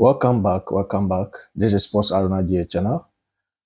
Welcome back. Welcome back. This is Sports Aruna GA channel.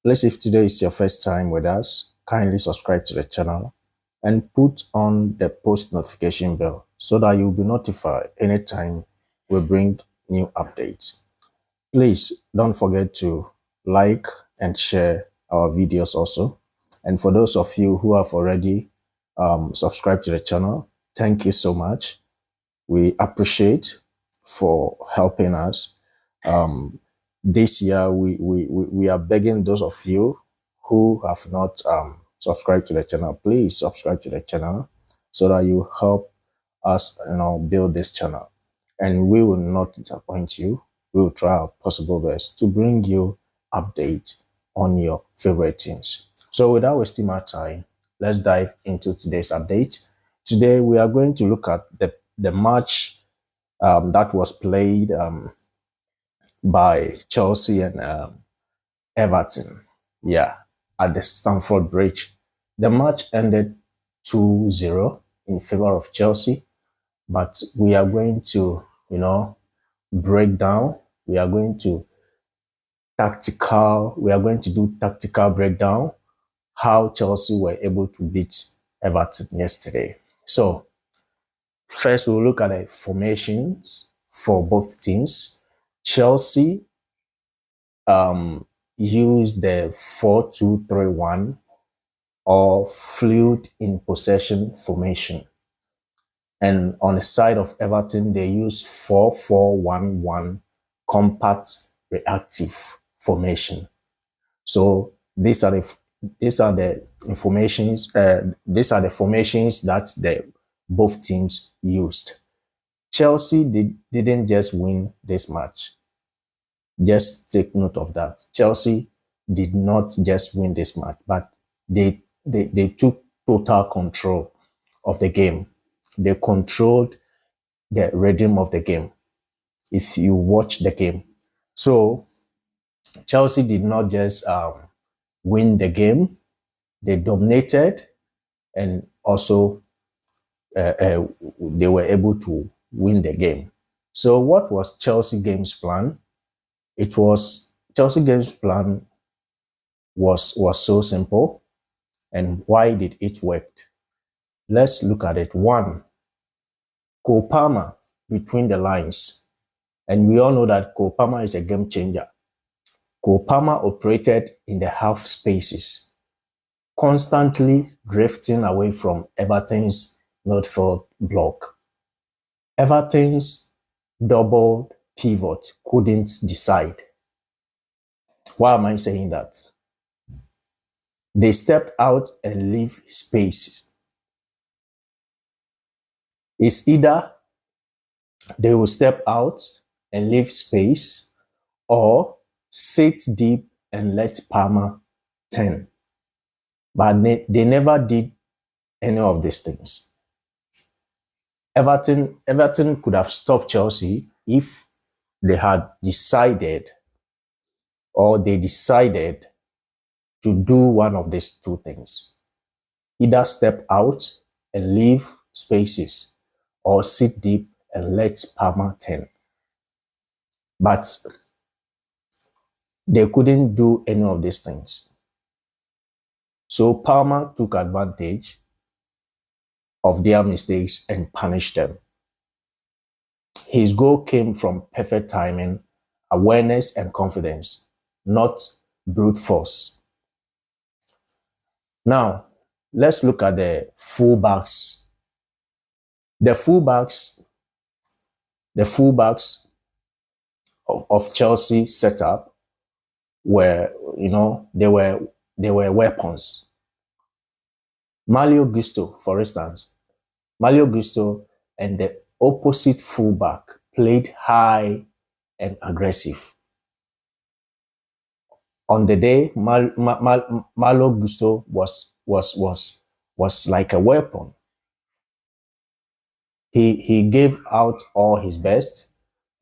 Please, if today is your first time with us, kindly subscribe to the channel and put on the post notification bell so that you'll be notified anytime we bring new updates. Please don't forget to like and share our videos also. And for those of you who have already subscribed to the channel, thank you so much. We appreciate for helping us. This year, we are begging those of you who have not subscribed to the channel, please subscribe to the channel so that you help us, build this channel. And we will not disappoint you. We will try our possible best to bring you updates on your favorite teams. So without wasting my time, let's dive into today's update. Today, we are going to look at the match that was played by Chelsea and Everton. Yeah, at the Stamford Bridge. The match ended 2-0 in favor of Chelsea, but we are going to, break down. We are going to do tactical breakdown how Chelsea were able to beat Everton yesterday. So first, we'll look at the formations for both teams. Chelsea used the 4-2-3-1 or fluid in possession formation. And on the side of Everton, they used 4-4-1-1 compact reactive formation. So these are the formations that both teams used. Chelsea didn't just win this match. Just take note of that. Chelsea did not just win this match, but they took total control of the game. They controlled the rhythm of the game. If you watch the game, so Chelsea did not just win the game; they dominated, and also they were able to win the game. So, what was Chelsea game's plan? Chelsea game's plan was so simple. And why did it work? Let's look at it. One, Cole Palmer between the lines. And we all know that Cole Palmer is a game changer. Cole Palmer operated in the half spaces, constantly drifting away from Everton's midfield block. Everton's double pivot couldn't decide. Why am I saying that? They stepped out and leave spaces. It's either they will step out and leave space or sit deep and let Palmer turn. But they never did any of these things. Everton could have stopped Chelsea if they had decided to do one of these two things. Either step out and leave spaces or sit deep and let Palmer turn. But they couldn't do any of these things. So Palmer took advantage of their mistakes and punished them. His goal came from perfect timing, awareness, and confidence, not brute force. Now, let's look at the fullbacks. The fullbacks of Chelsea setup were, they were weapons. Malo Gusto, for instance, and the opposite fullback played high and aggressive. On the day, Malo Gusto was like a weapon. He gave out all his best.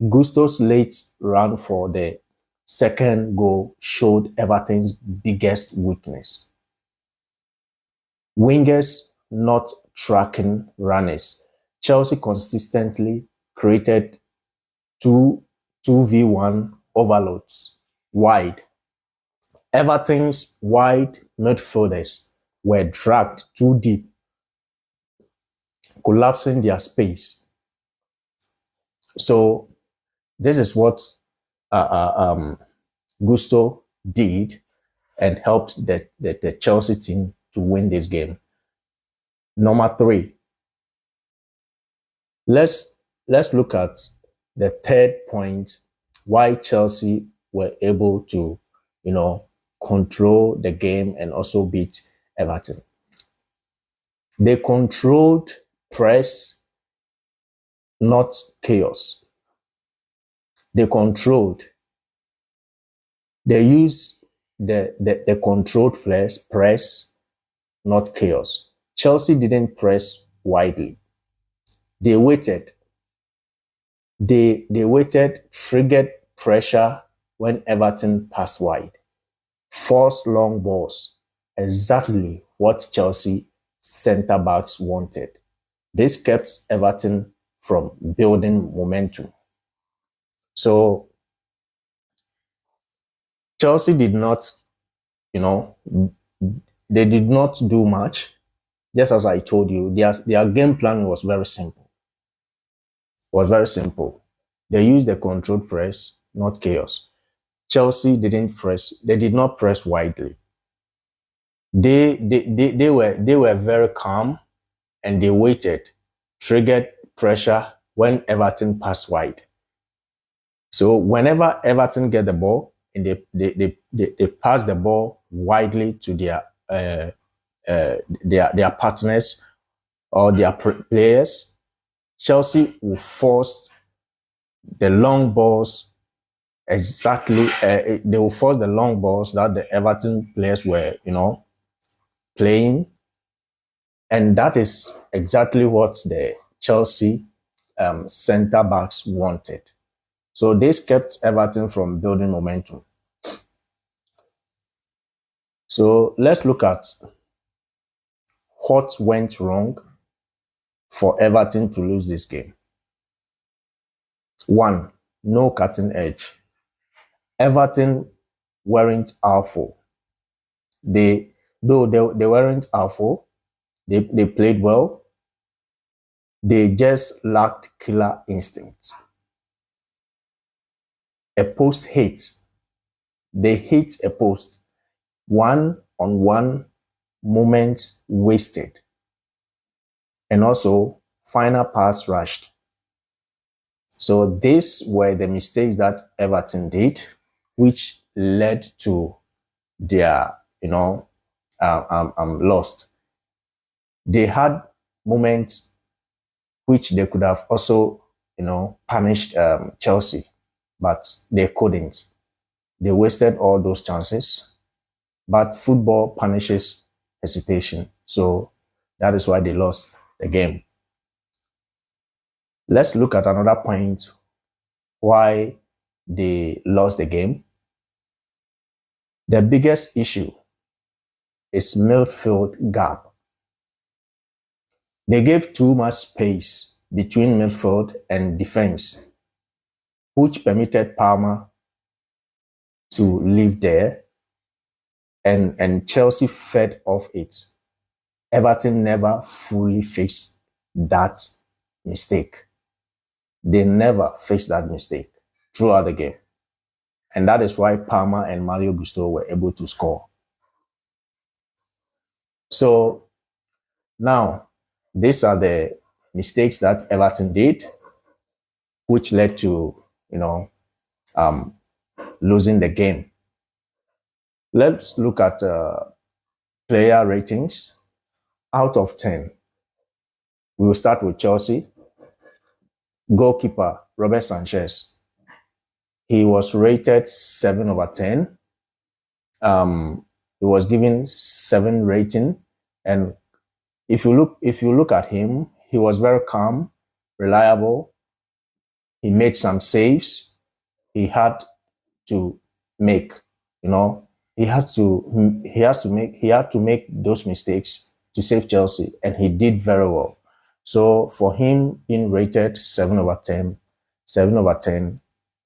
Gusto's late run for the second goal showed Everton's biggest weakness. Wingers not tracking runners. Chelsea consistently created 2 2v1 overloads wide. Everton's wide midfielders were dragged too deep, collapsing their space. So this is what Gusto did and helped the Chelsea team to win this game. Number 3, let's look at the third point why Chelsea were able to, control the game and also beat Everton. They controlled press, not chaos. They controlled. They used the controlled press, not chaos. Chelsea didn't press widely. They waited. They waited, triggered pressure when Everton passed wide. Forced long balls, exactly what Chelsea centre-backs wanted. This kept Everton from building momentum. So Chelsea did not, they did not do much. Just as I told you, their game plan was very simple. They used the controlled press, not chaos. Chelsea didn't press. They did not press widely. They were very calm, and they waited, triggered pressure when Everton passed wide. So whenever Everton get the ball and they pass the ball widely to their partners or their players, Chelsea will force the long balls. Exactly, they will force the long balls that the Everton players were, playing, and that is exactly what the Chelsea centre backs wanted. So this kept Everton from building momentum. So let's look at what went wrong for Everton to lose this game. 1, no cutting edge. Everton weren't awful. They weren't awful. They played well. They just lacked killer instinct. A post hit. They hit a post. 1-on-1 moment wasted. And also final pass rushed. So these were the mistakes that Everton did, which led to their, lost. They had moments which they could have also, punished Chelsea, but they couldn't. They wasted all those chances. But football punishes hesitation. So that is why they lost the game. Let's look at another point why they lost the game. The biggest issue is midfield gap. They gave too much space between midfield and defense, which permitted Palmer to live there, and Chelsea fed off it. Everton never fully fixed that mistake. They never fixed that mistake throughout the game. And that is why Palmer and Mario Gusto were able to score. So now, these are the mistakes that Everton did, which led to, losing the game. Let's look at player ratings. Out of 10, we will start with Chelsea. Goalkeeper, Robert Sanchez. He was rated 7/10. He was given 7 rating. And if you look at him, he was very calm, reliable. He made some saves. He had to make, he had to make those mistakes to save Chelsea, and he did very well. So for him being rated 7/10,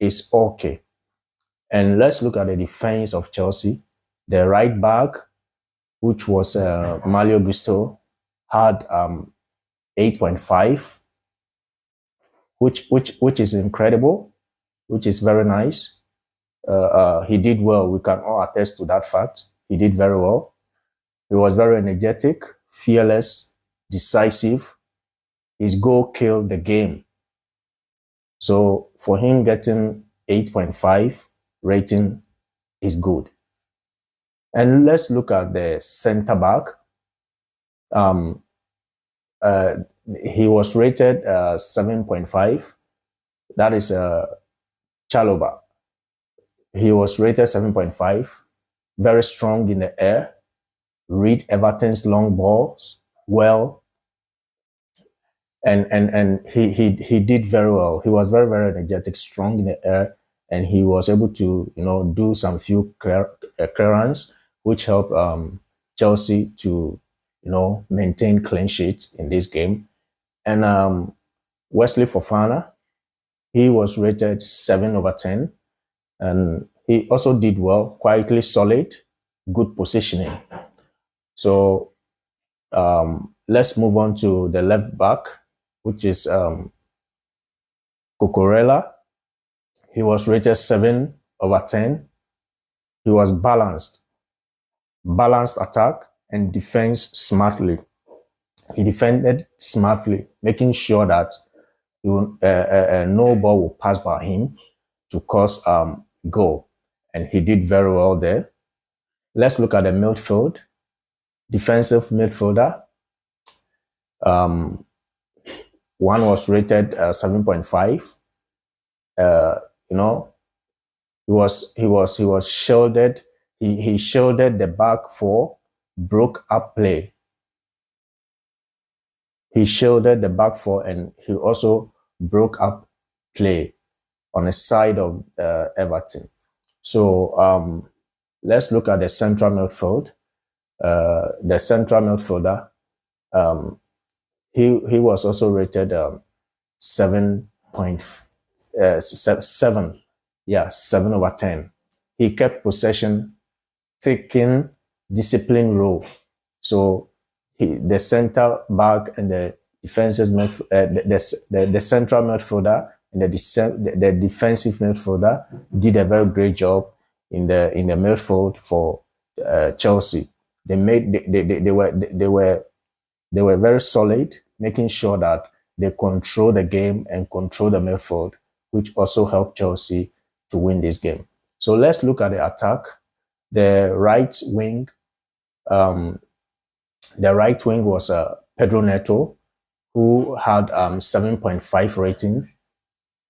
is okay. And let's look at the defense of Chelsea. The right back, which was Mario Gusto, had 8.5, which is incredible, which is very nice. He did well. We can all attest to that fact. He did very well. He was very energetic, fearless, decisive. His goal killed the game. So for him getting 8.5 rating is good. And let's look at the center back. He was rated 7.5. That is Chaloba. He was rated 7.5. Very strong in the air. Read Everton's long balls well. And he did very well. He was very, very energetic, strong in the air, and he was able to, do some few clearance, which helped Chelsea to, maintain clean sheets in this game. And Wesley Fofana, he was rated 7/10, and he also did well, quietly solid, good positioning. So let's move on to the left back, which is Cucurella. He was rated 7/10. He was balanced attack and defense smartly. He defended smartly, making sure that no ball will pass by him to cause goal. And he did very well there. Let's look at the midfield. Defensive midfielder. One was rated 7.5. He was shielded. He shielded the back four, broke up play. He shielded the back four, and he also broke up play on the side of Everton. So let's look at the central midfield. The central midfielder, he was also rated 7.7. Yeah, 7/10. He kept possession, taking disciplined role. So the center back and the defensive the central midfielder and the defensive midfielder did a very great job in the midfield for Chelsea. They were very solid, making sure that they control the game and control the midfield, which also helped Chelsea to win this game. So let's look at the attack. The right wing was Pedro Neto, who had 7.5 rating.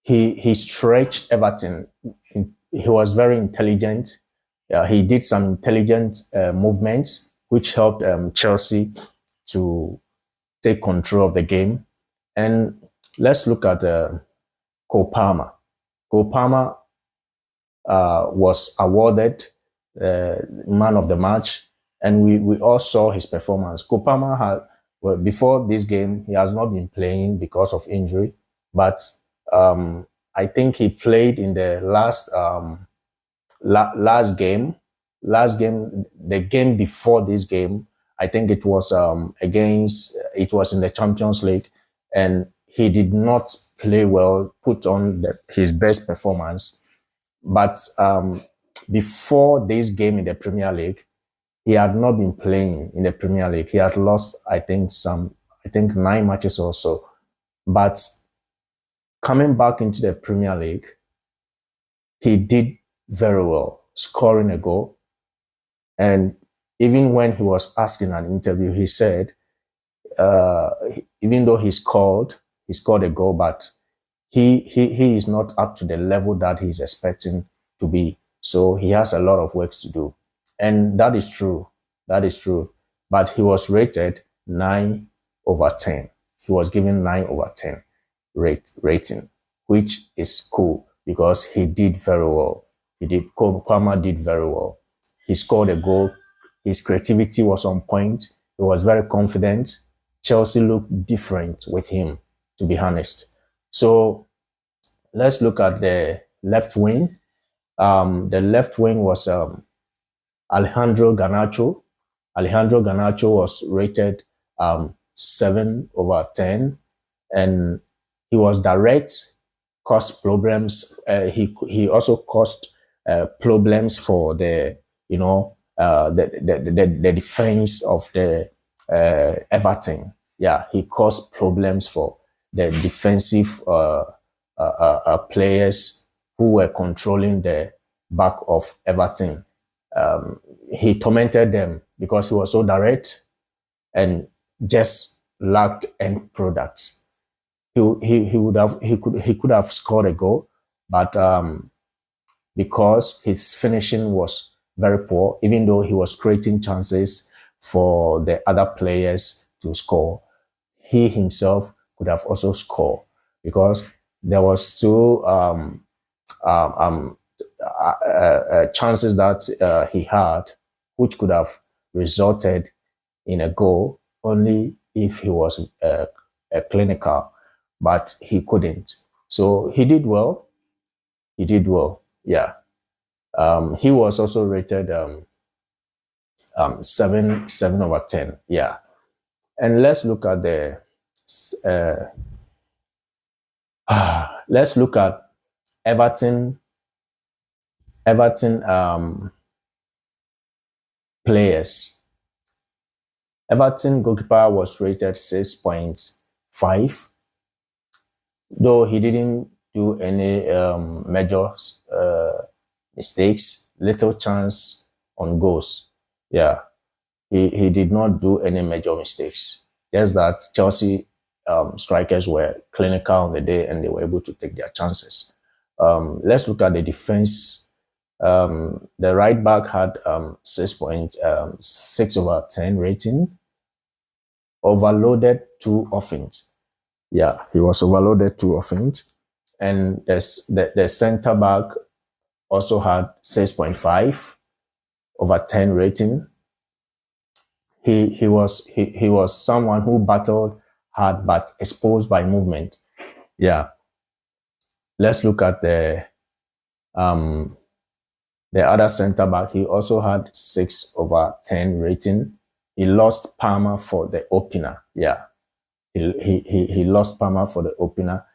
He stretched Everton. He was very intelligent. He did some intelligent movements, which helped Chelsea to take control of the game. And let's look at Cole Palmer. Cole Palmer was awarded man of the match, and we all saw his performance. Cole Palmer before this game, he has not been playing because of injury, but I think he played in the last game, the game before this game. I think it was it was in the Champions League, and he did not play well, put on his best performance. But before this game in the Premier League, he had not been playing in the Premier League. He had lost, I think 9 matches or so. But coming back into the Premier League, he did very well, scoring a goal. And even when he was asked in an interview, he said, even though he scored a goal, but he is not up to the level that he's expecting to be. So he has a lot of work to do. And that is true. But he was rated 9/10. He was given 9/10 rating, which is cool because he did very well. Palmer did very well. He scored a goal. His creativity was on point. He was very confident. Chelsea looked different with him, to be honest. So let's look at the left wing. The left wing was Alejandro Garnacho. Alejandro Garnacho was rated 7/10, and he was direct, caused problems. He also caused problems for the the defense of the Everton. Yeah, he caused problems for the defensive players who were controlling the back of Everton. He tormented them because he was so direct and just lacked end products. He could have scored a goal, but because his finishing was very poor, even though he was creating chances for the other players to score, he himself could have also scored because there was two chances that he had, which could have resulted in a goal only if he was clinical, but he couldn't. So he did well. He did well. Yeah. He was also rated 7/10. Yeah. And let's look at the let's look at Everton players. Everton goalkeeper was rated 6.5, though he didn't do any major mistakes, little chance on goals. Yeah, he did not do any major mistakes. Just that Chelsea strikers were clinical on the day and they were able to take their chances. Let's look at the defense. The right back had 6.6/10 rating, overloaded too often. Yeah, he was overloaded too often. And the center back also had 6.5/10 rating. He was someone who battled hard but exposed by movement. Yeah. Let's look at the other center back. He also had 6/10 rating. He lost Palmer for the opener. Yeah. He lost Palmer for the opener.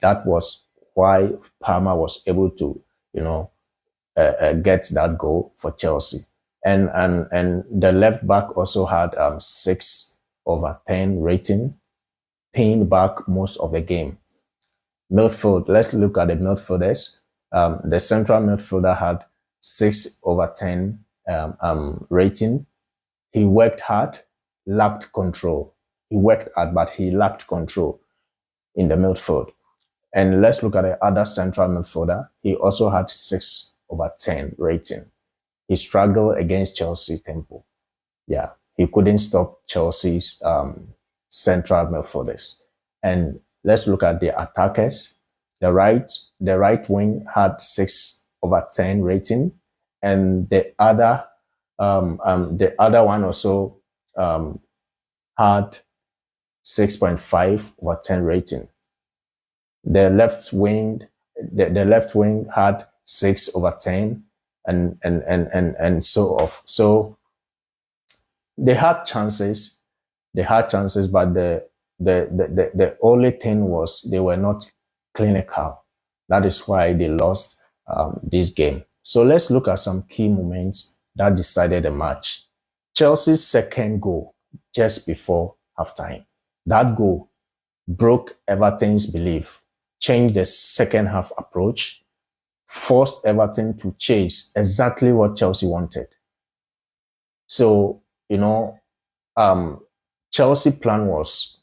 That was why Palmer was able to, get that goal for Chelsea. And the left back also had 6/10 rating, paying back most of the game. Midfield, let's look at the midfielders. The central midfielder had 6/10 rating. He worked hard, lacked control. He worked hard, but he lacked control in the midfield. And let's look at the other central midfielder. He also had 6/10 rating. He struggled against Chelsea tempo. Yeah, he couldn't stop Chelsea's central midfielders. And let's look at the attackers. The right wing had 6/10 rating, and the other one also had 6.5/10 rating. The left wing had 6/10 and so off. So they had chances, but the only thing was they were not clinical. That is why they lost this game. So let's look at some key moments that decided the match. Chelsea's second goal just before halftime. That goal broke Everton's belief, changed the second half approach, forced Everton to chase exactly what Chelsea wanted. So, Chelsea plan was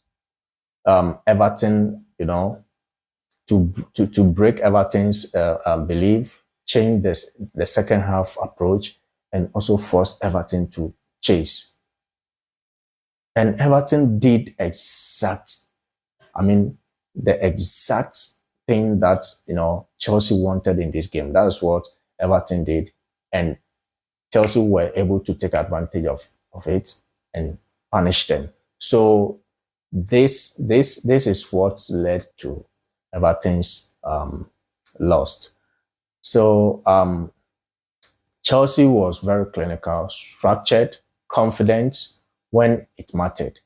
Everton, to break Everton's belief, change the second half approach, and also force Everton to chase. And Everton did the exact thing that, Chelsea wanted in this game. That is what Everton did. And Chelsea were able to take advantage of it and punish them. So this is what led to Everton's loss. So Chelsea was very clinical, structured, confident when it mattered.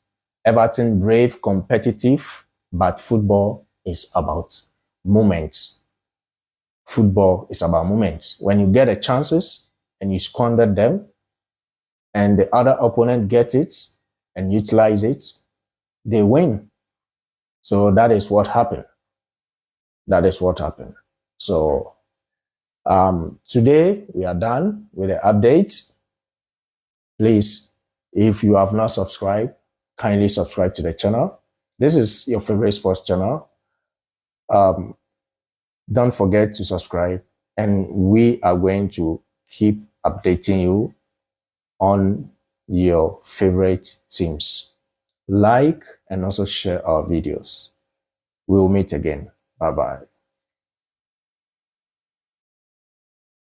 Everton brave, competitive, but football is about moments. Football is about moments. When you get the chances and you squander them, and the other opponent gets it and utilize it, they win. So that is what happened. That is what happened. So today we are done with the updates. Please, if you have not subscribed, kindly subscribe to the channel. This is your favorite sports channel. Don't forget to subscribe, and we are going to keep updating you on your favorite teams. Like and also share our videos. We will meet again. Bye-bye.